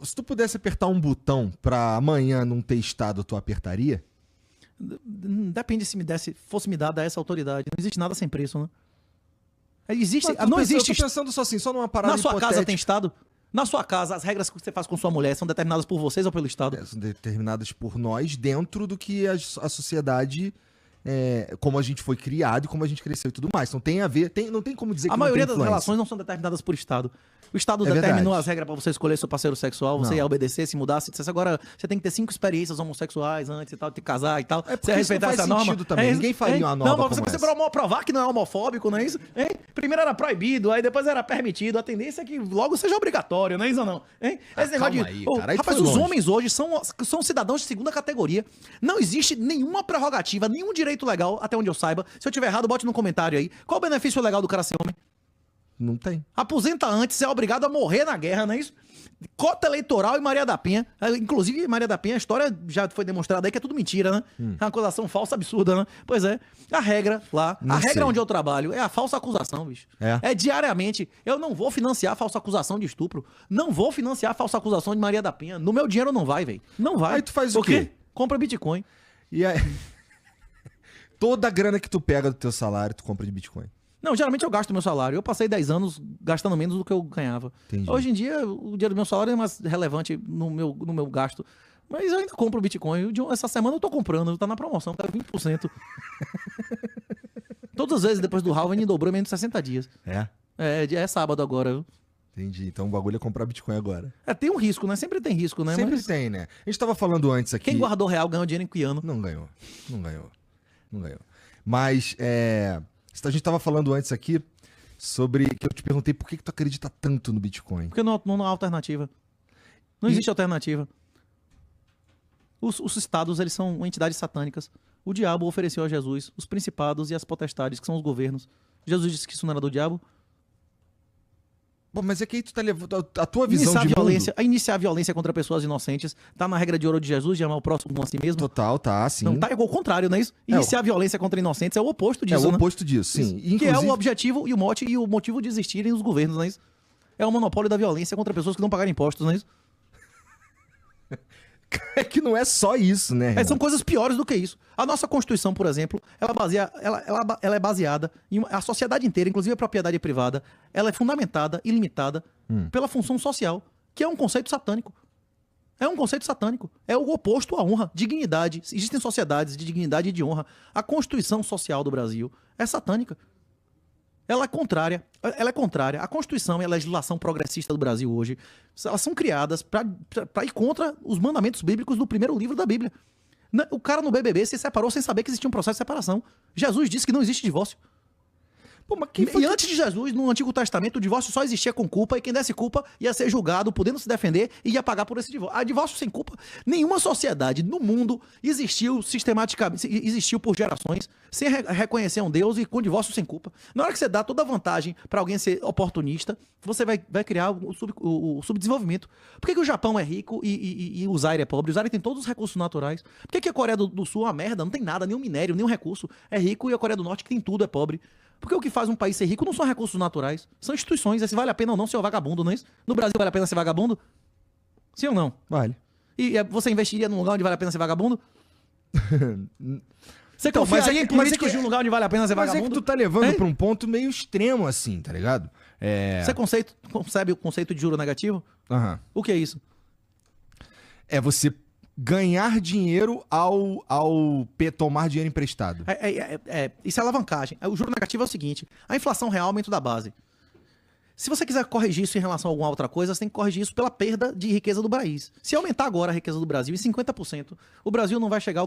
Se tu pudesse apertar um botão pra amanhã não ter estado, tu apertaria? Depende se fosse me dada essa autoridade. Não existe nada sem preço, né? Eu tô pensando só assim, só numa parada Na sua hipotética. casa tem Estado? Na sua casa, as regras que você faz com sua mulher são determinadas por vocês ou pelo Estado? São determinadas por nós dentro do que a sociedade, como a gente foi criado e como a gente cresceu e tudo mais. Então tem a ver, não tem como dizer que A não tem maioria das influência. relações não são determinadas por Estado. O Estado É determinou verdade. as regras pra você escolher seu parceiro sexual, você Não. ia obedecer, se mudar, se dissesse agora você tem que ter 5 experiências homossexuais antes e tal, de casar e tal. É porque você isso respeitar não faz essa norma. sentido também. Ninguém faria uma norma Não, mas como você essa. provar que não é homofóbico, não é isso? Hein? Primeiro era proibido, aí depois era permitido. A tendência é que logo seja obrigatório, não é isso ou não? Hein? Esse negócio calma aí, cara, aí tu rapaz, foi os longe. homens hoje são cidadãos de segunda categoria. Não existe nenhuma prerrogativa, nenhum direito legal, até onde eu saiba. Se eu tiver errado, bote no comentário aí. Qual o benefício legal do cara ser homem? Não tem. Aposenta antes, é obrigado a morrer na guerra, não é isso? Cota eleitoral e Maria da Penha. Inclusive, Maria da Penha, a história já foi demonstrada aí que é tudo mentira, né? É uma acusação falsa, absurda, né? Pois é. A regra lá, Não a regra sei. onde eu trabalho é a falsa acusação, bicho. É diariamente. Eu não vou financiar a falsa acusação de estupro. Não vou financiar a falsa acusação de Maria da Penha. No meu dinheiro não vai, velho. Não vai. Aí tu faz o Por quê? quê? Compra Bitcoin. E aí... Toda a grana que tu pega do teu salário, tu compra de Bitcoin. Não, geralmente eu gasto meu salário. Eu passei 10 anos gastando menos do que eu ganhava. Entendi. Hoje em dia, o dinheiro do meu salário é mais relevante no meu gasto. Mas eu ainda compro Bitcoin. Essa semana eu tô comprando, tá na promoção, tá 20%. Todas as vezes depois do halving dobrou em menos de 60 dias. É sábado agora. Viu? Entendi. Então o bagulho é comprar Bitcoin agora. Tem um risco, né? Sempre tem risco, né? Sempre Mas tem, né? A gente tava falando antes aqui... quem guardou real ganhou dinheiro em Quiano. Não ganhou. Mas, a gente tava falando antes aqui sobre... Que eu te perguntei por que tu acredita tanto no Bitcoin. Porque não há alternativa. Não existe alternativa. Os estados, eles são entidades satânicas. O diabo ofereceu a Jesus os principados e as potestades, que são os governos. Jesus disse que isso não era do diabo. Pô, mas é que aí tu tá levando... A tua visão de violência, iniciar a violência contra pessoas inocentes. Tá na regra de ouro de Jesus, de amar o próximo como a si mesmo. Total, tá, sim. Não, tá é o contrário, não é isso? Iniciar a violência contra inocentes é o oposto disso, É o né? oposto disso, sim. Isso. Que é o objetivo e o mote e o motivo de existirem os governos, não é isso? É o monopólio da violência contra pessoas que não pagaram impostos, não é isso? É que não é só isso, né? São coisas piores do que isso. A nossa Constituição, por exemplo, ela é baseada em a sociedade inteira, inclusive a propriedade privada, ela é fundamentada e limitada pela função social, que é um conceito satânico. É um conceito satânico. É o oposto à honra, dignidade. Existem sociedades de dignidade e de honra. A Constituição Social do Brasil é satânica. Ela é contrária. A Constituição e a legislação progressista do Brasil hoje, elas são criadas para ir contra os mandamentos bíblicos do primeiro livro da Bíblia. O cara no BBB se separou sem saber que existia um processo de separação. Jesus disse que não existe divórcio. Pô, mas Antes de Jesus, no Antigo Testamento, o divórcio só existia com culpa e quem desse culpa ia ser julgado, podendo se defender e ia pagar por esse divórcio. Divórcio sem culpa. Nenhuma sociedade no mundo existiu sistematicamente, existiu por gerações, sem reconhecer um Deus e com divórcio sem culpa. Na hora que você dá toda a vantagem para alguém ser oportunista, você vai criar o subdesenvolvimento. Por que o Japão é rico e o Zaire é pobre? O Zaire tem todos os recursos naturais. Por que a Coreia do Sul é uma merda? Não tem nada, nenhum minério, nenhum recurso. É rico e a Coreia do Norte, que tem tudo, é pobre. Porque o que faz um país ser rico não são recursos naturais, são instituições. Se vale a pena ou não ser vagabundo, não é isso? No Brasil vale a pena ser vagabundo? Sim ou não? Vale. E você investiria num lugar onde vale a pena ser vagabundo? Você Então, confiaria em políticos de um lugar onde vale a pena ser Mas vagabundo? é que tu tá levando pra um ponto meio extremo, assim, tá ligado? Você concebe o conceito de juro negativo? Aham. O que é isso? É você ganhar dinheiro ao tomar dinheiro emprestado. Isso é alavancagem. O juro negativo é o seguinte: a inflação real é aumento da base. Se você quiser corrigir isso em relação a alguma outra coisa, você tem que corrigir isso pela perda de riqueza do país. Se aumentar agora a riqueza do Brasil em 50%, o Brasil não vai chegar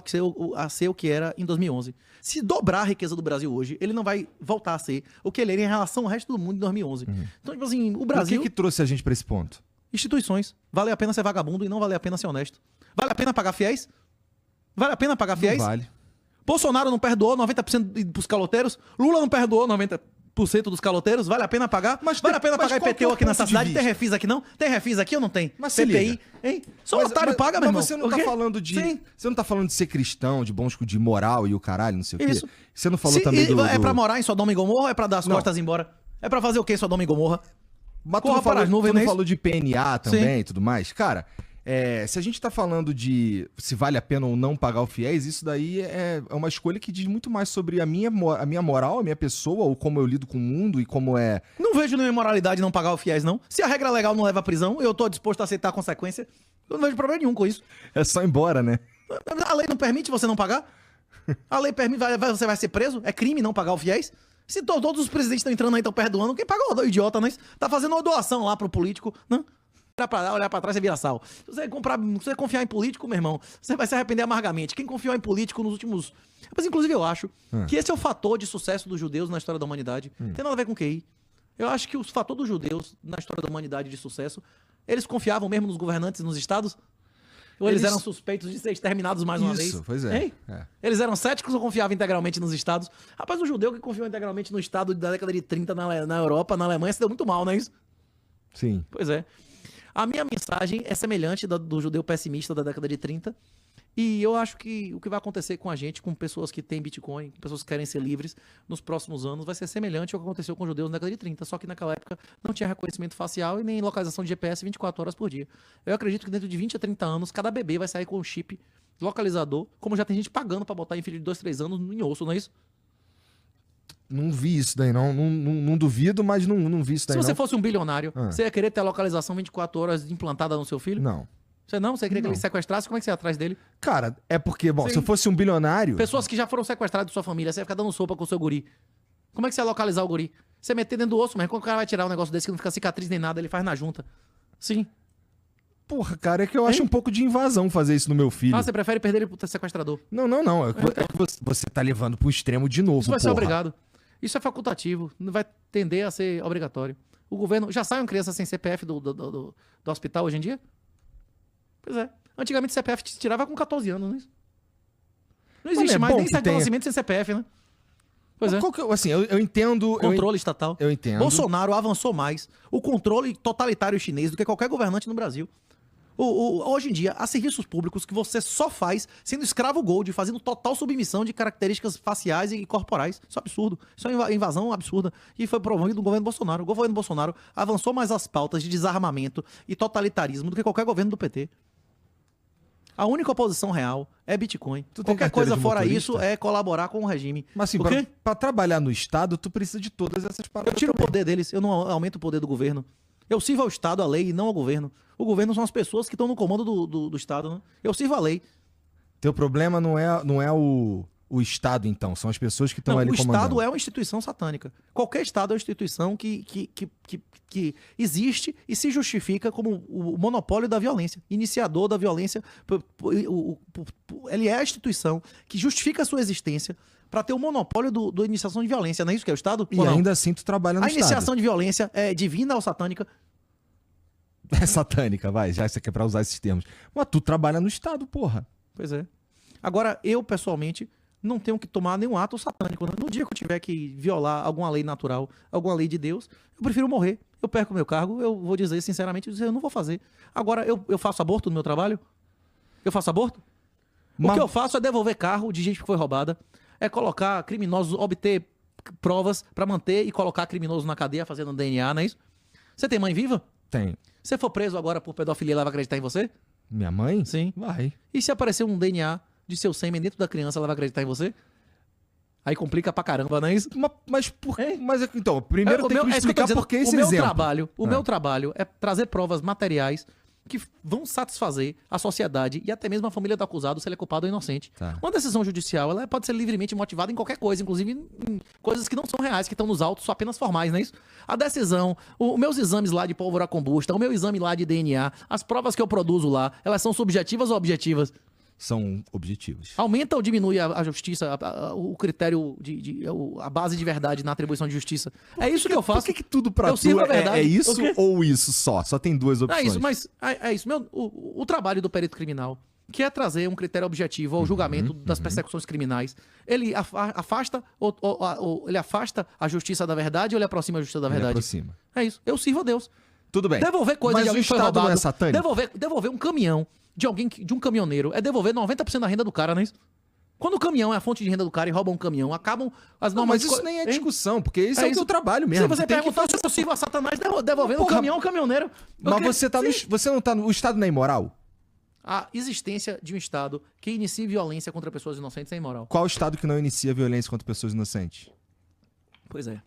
a ser o que era em 2011. Se dobrar a riqueza do Brasil hoje, ele não vai voltar a ser o que ele era em relação ao resto do mundo em 2011. Então, tipo assim, o Brasil... O que trouxe a gente pra esse ponto? Instituições. Vale a pena ser vagabundo e não vale a pena ser honesto. Vale a pena pagar fiéis? Vale a pena pagar fiéis? Não vale. Bolsonaro não perdoou 90% dos caloteiros? Lula não perdoou 90% dos caloteiros? Vale a pena pagar? Vale a pena pagar IPTU aqui nessa cidade? Tem refis aqui não? Tem refis aqui ou não tem? Mas se PPI, liga. hein? Só o otário paga, meu irmão. Mas você não tá falando de... Sim. Você não tá falando de ser cristão, de moral e o caralho, não sei o quê? Isso. Você não falou também É pra morar em Sodoma e Gomorra ou é pra dar as costas embora? É pra fazer o quê em Sodoma e Gomorra? Mas Corra para as nuvens, tu não não é isso? falou de PNA também e tudo mais? Cara, se a gente tá falando de se vale a pena ou não pagar o fiéis, isso daí é uma escolha que diz muito mais sobre a minha moral, a minha pessoa, ou como eu lido com o mundo e como é... Não vejo nenhuma imoralidade não pagar o fiéis, não. Se a regra legal não leva à prisão, eu tô disposto a aceitar a consequência. Eu não vejo problema nenhum com isso. É só ir embora, né? A lei não permite você não pagar? A lei permite, você vai ser preso? É crime não pagar o fiéis? Se todos os presidentes estão entrando aí, estão perdoando, quem paga é o idiota, não é isso? Tá fazendo uma doação lá pro político, não? Olhar pra trás e vira sal. Se você confiar em político, meu irmão, você vai se arrepender amargamente. Quem confiou em político nos últimos... Mas, inclusive, eu acho que esse é o fator de sucesso dos judeus na história da humanidade. Não tem nada a ver com QI. Eu acho que o fator dos judeus na história da humanidade de sucesso, eles confiavam mesmo nos governantes e nos estados? Ou eles eram suspeitos de ser exterminados mais uma vez? Isso, pois é. Hein? Eles eram céticos ou confiavam integralmente nos estados? Rapaz, o judeu que confiou integralmente no estado da década de 30 na Europa, na Alemanha, se deu muito mal, não é isso? Sim. Pois é. A minha mensagem é semelhante do judeu pessimista da década de 30. E eu acho que o que vai acontecer com a gente, com pessoas que têm Bitcoin, com pessoas que querem ser livres nos próximos anos, vai ser semelhante ao que aconteceu com os judeus na década de 30. Só que naquela época não tinha reconhecimento facial e nem localização de GPS 24 horas por dia. Eu acredito que dentro de 20 a 30 anos, cada bebê vai sair com um chip localizador, como já tem gente pagando pra botar em filho de 2, 3 anos em osso, não é isso? Não vi isso daí, não duvido, mas não vi isso daí, Se você fosse um bilionário, Ah. você ia querer ter a localização 24 horas implantada no seu filho? Não. Você não? Você queria que Não. ele sequestrasse? Como é que você ia atrás dele? Cara, é porque, bom, Sim. se eu fosse um bilionário... Pessoas que já foram sequestradas de sua família, você ia ficar dando sopa com o seu guri. Como é que você ia localizar o guri? Você meter dentro do osso, mas quando o cara vai tirar um negócio desse que não fica cicatriz nem nada, ele faz na junta. Sim. Porra, cara, é que eu acho um pouco de invasão fazer isso no meu filho. Ah, você prefere perder ele pro sequestrador. Não. É que você tá levando pro extremo de novo, Isso vai ser porra. obrigado. Isso é facultativo, não vai tender a ser obrigatório. O governo... Já saem crianças sem CPF do hospital hoje em dia? Pois é. Antigamente o CPF te tirava com 14 anos, não é isso? Não existe é mais bom nem que certo tenha. nascimento sem CPF, né? Pois é. Mas qual que assim, eu entendo... Controle estatal. Eu entendo. Bolsonaro avançou mais o controle totalitário chinês do que qualquer governante no Brasil. Hoje em dia, há serviços públicos que você só faz sendo escravo gold, fazendo total submissão de características faciais e corporais. Isso é absurdo. Isso é uma invasão absurda. E foi promovido no governo Bolsonaro. O governo Bolsonaro avançou mais as pautas de desarmamento e totalitarismo do que qualquer governo do PT. A única oposição real é Bitcoin. Tu tem Qualquer carteira coisa de fora motorista? isso é colaborar com o regime. Mas assim, O quê? pra trabalhar no Estado, tu precisa de todas essas Eu paradas tiro o também. poder deles, eu não aumento o poder do governo. Eu sirvo ao Estado, à lei, e não ao governo. O governo são as pessoas que estão no comando do Estado, né? Eu sirvo à lei. Teu problema não é o Estado, então. São as pessoas que estão Não, ali o comandando. Estado é uma instituição satânica. Qualquer Estado é uma instituição que existe e se justifica como o monopólio da violência, iniciador da violência. Ele é a instituição que justifica a sua existência para ter o monopólio da iniciação de violência. Não é isso que é o Estado? E Ou não? ainda assim tu trabalha no A Estado. iniciação de violência é divina ou satânica? É satânica, vai. Já você quer pra usar esses termos. Mas tu trabalha no Estado, porra. Pois é. Agora, eu, pessoalmente, não tenho que tomar nenhum ato satânico. Né? No dia que eu tiver que violar alguma lei natural, alguma lei de Deus, eu prefiro morrer. Eu perco meu cargo, eu vou dizer sinceramente, eu não vou fazer. Agora, eu faço aborto no meu trabalho? Eu faço aborto? O Mas- que eu faço é devolver carro de gente que foi roubada, é colocar criminosos, obter provas pra manter e colocar criminosos na cadeia fazendo DNA, não é isso? Você tem mãe viva? Tem. Se for preso agora por pedofilia, ela vai acreditar em você? Minha mãe? Sim. Vai. E se aparecer um DNA de seu sêmen dentro da criança, ela vai acreditar em você? Aí complica pra caramba, não é isso? Mas por quê? Então, primeiro tem que me isso que eu tô explicar dizendo. por que esse o meu exemplo. trabalho, o Ah. meu trabalho é trazer provas materiais que vão satisfazer a sociedade e até mesmo a família do acusado se ele é culpado ou inocente. Tá. Uma decisão judicial, ela pode ser livremente motivada em qualquer coisa, inclusive em coisas que não são reais, que estão nos autos, só apenas formais, não é isso? A decisão, os meus exames lá de pólvora combusta, o meu exame lá de DNA, as provas que eu produzo lá, elas são subjetivas ou objetivas? São objetivos. Aumenta ou diminui a justiça, o critério, a base de verdade na atribuição de justiça? É isso que eu faço. Por que tudo pra Eu tu sirvo a verdade. é isso O quê? ou isso só? Só tem duas É opções. isso, mas é isso. O trabalho do perito criminal, que é trazer um critério objetivo ao julgamento das persecuções criminais, ele afasta ele afasta a justiça da verdade ou ele aproxima a justiça da Ele verdade? aproxima. É isso. Eu sirvo a Deus. Tudo bem. Devolver coisa Mas de o alguém que foi Estado roubado. não é satânico? Devolver um caminhão de alguém de um caminhoneiro é devolver 90% da renda do cara, não é isso? Quando o caminhão é a fonte de renda do cara e roubam um caminhão, acabam as Não, normas... mas isso nem é Hein? discussão, porque esse é o isso. teu trabalho Se mesmo. você tem que perguntar se fazer eu sirvo a Satanás devolvendo o Porra, caminhão ao caminhoneiro... Mas Ok, você tá no, sim. você não tá no... O Estado não é imoral? A existência de um Estado que inicie violência contra pessoas inocentes é imoral. Qual Estado que não inicia violência contra pessoas inocentes? Pois é.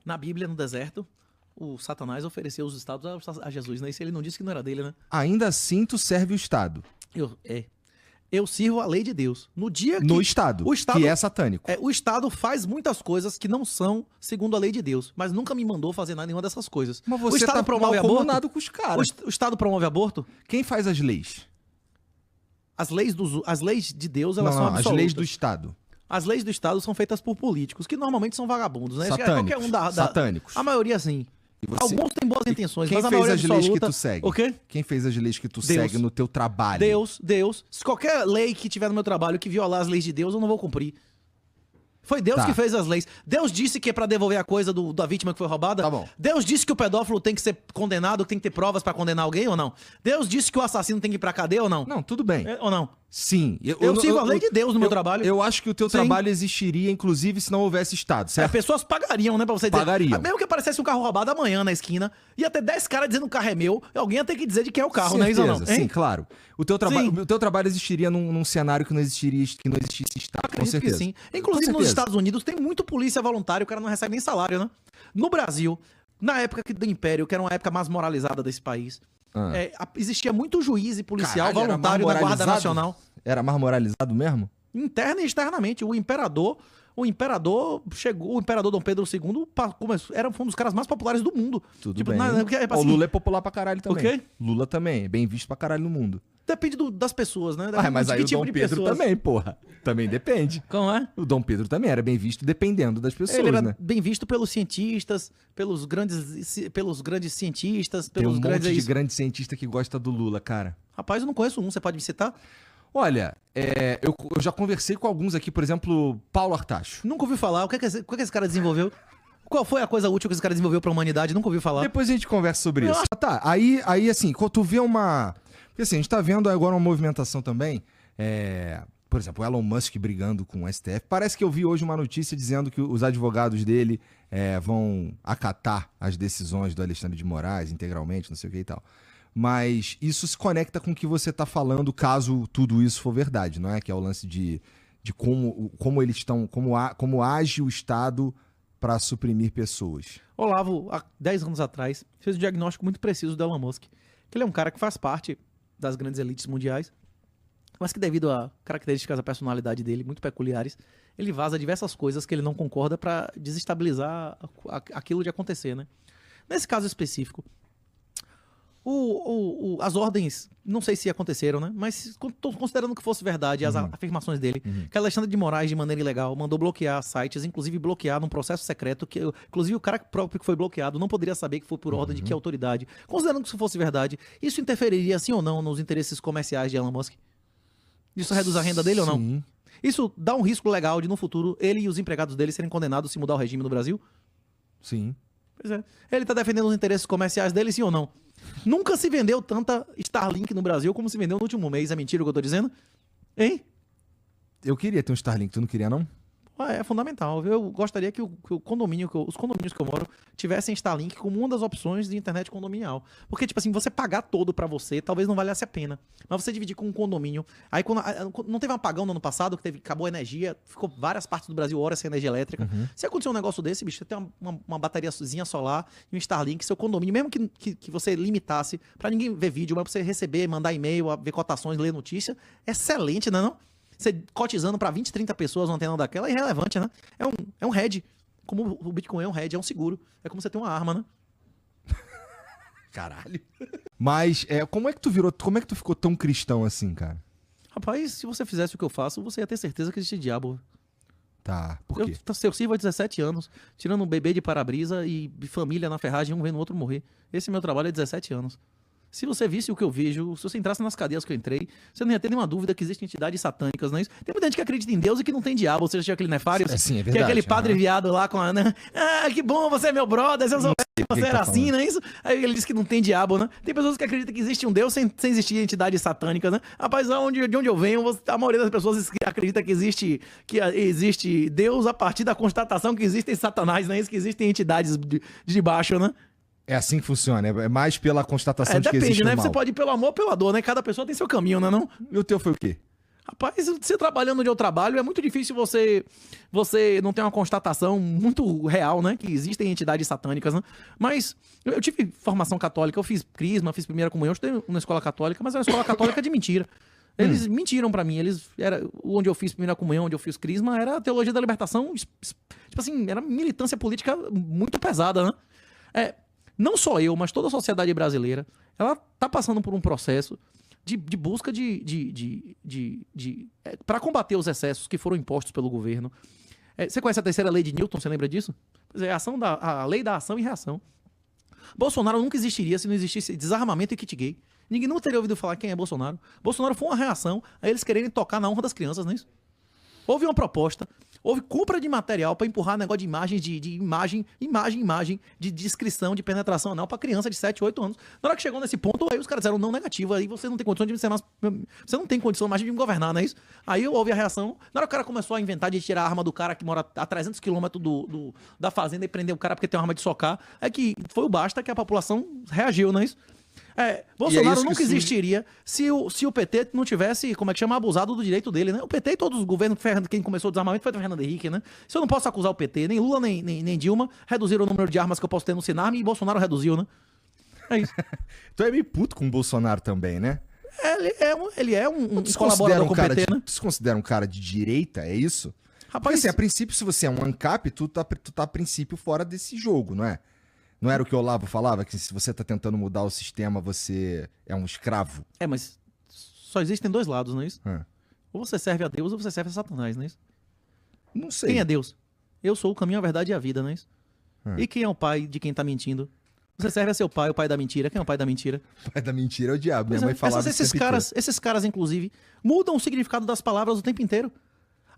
Na Bíblia, no deserto, o Satanás ofereceu os estados a Jesus, né? Isso ele não disse que não era dele, né? Ainda assim, tu serve o Estado. Eu sirvo a lei de Deus. No dia que... No Estado, o Estado que é satânico. o Estado faz muitas coisas que não são segundo a lei de Deus, mas nunca me mandou fazer nenhuma dessas coisas. Mas o você Estado tá promove aborto? mancomunado com os caras. O Estado promove aborto? Quem faz as leis? As leis de Deus, elas Não, são as absolutas. leis do Estado. As leis do Estado são feitas por políticos, que normalmente são vagabundos, né? Satânicos. Qualquer um Satânicos. A maioria, sim. E você- Alguns têm boas intenções, Quem mas a fez maioria as leis que absoluta... tu segue? O quê? Quem fez as leis que tu Deus. segue no teu trabalho? Deus. Se qualquer lei que tiver no meu trabalho que violar as leis de Deus, eu não vou cumprir. Foi Deus Tá. que fez as leis. Deus disse que é pra devolver a coisa da vítima que foi roubada. Tá bom. Deus disse que o pedófilo tem que ser condenado, que tem que ter provas pra condenar alguém ou não? Deus disse que o assassino tem que ir pra cadeia ou não? Não, tudo bem. Ou não? Sim. Eu sirvo a lei de Deus no meu trabalho. Eu acho que o teu Sim. trabalho existiria, inclusive, se não houvesse Estado, As certo? pessoas pagariam, né, pra você dizer. Pagariam. Mesmo que aparecesse um carro roubado amanhã na esquina, ia ter 10 caras dizendo que o carro é meu, alguém ia ter que dizer de quem é o carro, não é isso ou não? Certeza, sim, claro. O teu Sim. trabalho existiria num cenário que não existisse Estado, com Acredito que certeza. sim. Inclusive Com nos certeza. Estados Unidos tem muito polícia voluntária, o cara não recebe nem salário, né? No Brasil, na época do Império, que era uma época mais moralizada desse país, existia muito juiz e policial Caralho, era voluntário mais da Guarda moralizado? Nacional. Era mais moralizado mesmo? Interna e externamente. O imperador chegou, o imperador Dom Pedro II foi um dos caras mais populares do mundo. Tudo bem. Porque, Ó, o assim, Lula é popular pra caralho também. quê? Lula também, é bem visto pra caralho no mundo. depende das pessoas, né? Ah, mas De aí que o tipo Dom de Pedro pessoas. também, porra. Também depende. Como é? O Dom Pedro também era bem visto dependendo das pessoas, Ele era né? bem visto pelos cientistas, pelos grandes cientistas, Tem um pelos monte grandes... de grande cientista que gosta do Lula, cara. Rapaz, eu não conheço um, você pode me citar? Olha, eu já conversei com alguns aqui, por exemplo, Paulo Artacho. Nunca ouvi falar. O que esse cara desenvolveu? Qual foi a coisa útil que esse cara desenvolveu pra humanidade? Nunca ouvi falar. Depois a gente conversa sobre isso. Eu Tá, aí assim, quando tu vê uma... Porque assim, a gente tá vendo agora uma movimentação também, por exemplo, o Elon Musk brigando com o STF. Parece que eu vi hoje uma notícia dizendo que os advogados dele vão acatar as decisões do Alexandre de Moraes integralmente, não sei o que e tal. Mas isso se conecta com o que você tá falando, caso tudo isso for verdade, não é? Que é o lance de como eles estão, como age o Estado para suprimir pessoas. Olavo, há 10 anos atrás, fez um diagnóstico muito preciso do Elon Musk. Que ele é um cara que faz parte das grandes elites mundiais, mas que devido a características da personalidade dele, muito peculiares, ele vaza diversas coisas que ele não concorda para desestabilizar aquilo de acontecer, né? Nesse caso específico, as ordens, não sei se aconteceram, né? Mas considerando que fosse verdade as afirmações dele, que Alexandre de Moraes, de maneira ilegal, mandou bloquear sites, inclusive bloquear num processo secreto, que inclusive o cara próprio que foi bloqueado não poderia saber que foi por ordem de que autoridade. Considerando que isso fosse verdade, isso interferiria, sim ou não, nos interesses comerciais de Elon Musk? Isso reduz a renda dele ou não? Sim. Isso dá um risco legal de, no futuro, ele e os empregados dele serem condenados se mudar o regime no Brasil? Sim. Pois é. Ele tá defendendo os interesses comerciais dele, sim ou não? Nunca se vendeu tanta Starlink no Brasil como se vendeu no último mês. É mentira o que eu tô dizendo? Hein? Eu queria ter um Starlink, tu não queria, não? É fundamental. Eu gostaria que os condomínios que eu moro tivessem Starlink como uma das opções de internet condominial. Porque, tipo assim, você pagar todo pra você, talvez não valesse a pena. Mas você dividir com um condomínio. Aí, quando não teve um apagão no ano passado, que acabou a energia, ficou várias partes do Brasil horas sem energia elétrica. Se acontecer um negócio desse, bicho, você tem uma bateriazinha solar e um Starlink, seu condomínio, mesmo que você limitasse pra ninguém ver vídeo, mas pra você receber, mandar e-mail, ver cotações, ler notícia, excelente, né, não? Você cotizando pra 20, 30 pessoas uma antena daquela é irrelevante, né? É um hedge. Como o Bitcoin é um hedge, é um seguro. É como você ter uma arma, né? Caralho. Mas como é que tu ficou tão cristão assim, cara? Rapaz, se você fizesse o que eu faço, você ia ter certeza que existe diabo. Tá, por quê? Eu sirvo há 17 anos, tirando um bebê de para-brisa e família na ferragem, um vendo o outro morrer. Esse é meu trabalho há 17 anos. Se você visse o que eu vejo, se você entrasse nas cadeias que eu entrei, você não ia ter nenhuma dúvida que existem entidades satânicas, não é isso? Tem muita gente que acredita em Deus e que não tem diabo. Você já tinha aquele Nefário? Sim, é verdade. Que é aquele padre viado lá com a... Né? Ah, que bom, você é meu brother, se eu soubesse que você era assim, não é isso? Aí ele diz que não tem diabo, né? Tem pessoas que acreditam que existe um Deus sem existir entidades satânicas, né? Rapaz, de onde eu venho, a maioria das pessoas acredita que existe Deus a partir da constatação que existem Satanás, não é isso? Que existem entidades de baixo, né? É assim que funciona, é mais pela constatação de que depende, existe o né? mal. Você pode ir pelo amor ou pela dor, né? Cada pessoa tem seu caminho, né? Não? E o teu foi o quê? Rapaz, você trabalhando onde eu trabalho, é muito difícil você não ter uma constatação muito real, né? Que existem entidades satânicas, né? Mas eu tive formação católica, eu fiz crisma, fiz primeira comunhão, eu estudei na escola católica, mas era uma escola católica de mentira. Eles mentiram pra mim, onde eu fiz primeira comunhão, onde eu fiz crisma, era a teologia da libertação, tipo assim, era militância política muito pesada, né? Não só eu, mas toda a sociedade brasileira, ela tá passando por um processo de busca para combater os excessos que foram impostos pelo governo. Você conhece a terceira lei de Newton, você lembra disso? Pois é, a lei da ação e reação. Bolsonaro nunca existiria se não existisse desarmamento e kit gay. Ninguém nunca teria ouvido falar quem é Bolsonaro. Bolsonaro foi uma reação a eles quererem tocar na honra das crianças, não é isso? Houve uma proposta, houve compra de material para empurrar negócio de imagens, de imagem, de descrição, de penetração anal para criança de 7, 8 anos. Na hora que chegou nesse ponto, aí os caras disseram não negativo, aí você não tem condição de ser mais, você não tem condição mais de me governar, não é isso? Aí houve a reação. Na hora que o cara começou a inventar de tirar a arma do cara que mora a 300 km da fazenda e prender o cara porque tem uma arma de socar, é que foi o basta que a população reagiu, não é isso? Bolsonaro nunca existiria se o PT não tivesse, como é que chama, abusado do direito dele, né? O PT e todos os governos, quem começou o desarmamento foi o Fernando Henrique, né? Isso eu não posso acusar o PT, nem Lula, nem Dilma reduziram o número de armas que eu posso ter no Sinarme e Bolsonaro reduziu, né? É isso. Tu é meio puto com o Bolsonaro também, né? Ele é um colaborador com o PT, né? Tu se considera um cara de direita, é isso? Rapaz, porque assim, a princípio, se você é um ANCAP, tu tá a princípio fora desse jogo, não é? Não era o que o Olavo falava? Que se você tá tentando mudar o sistema, você é um escravo? Mas só existem dois lados, não é isso? Ou você serve a Deus ou você serve a Satanás, não é isso? Não sei. Quem é Deus? Eu sou o caminho, a verdade e a vida, não é isso? E quem é o pai de quem tá mentindo? Você serve a seu pai, o pai da mentira. Quem é o pai da mentira? O pai da mentira é o diabo. Minha mãe falava esses caras, inclusive, mudam o significado das palavras o tempo inteiro.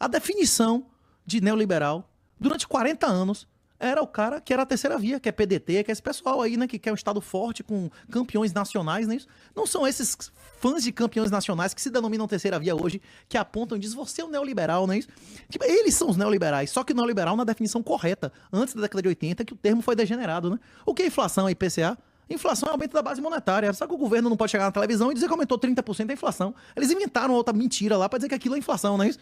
A definição de neoliberal, durante 40 anos, era o cara que era a terceira via, que é PDT, que é esse pessoal aí, né, que quer um Estado forte com campeões nacionais, não é isso? Não são esses fãs de campeões nacionais que se denominam terceira via hoje, que apontam e dizem, você é um neoliberal, não é isso? Tipo, eles são os neoliberais, só que o neoliberal na definição correta, antes da década de 80, que o termo foi degenerado, né? O que é inflação, IPCA? Inflação é aumento da base monetária. Sabe que o governo não pode chegar na televisão e dizer que aumentou 30% a inflação. Eles inventaram outra mentira lá pra dizer que aquilo é inflação, não é isso?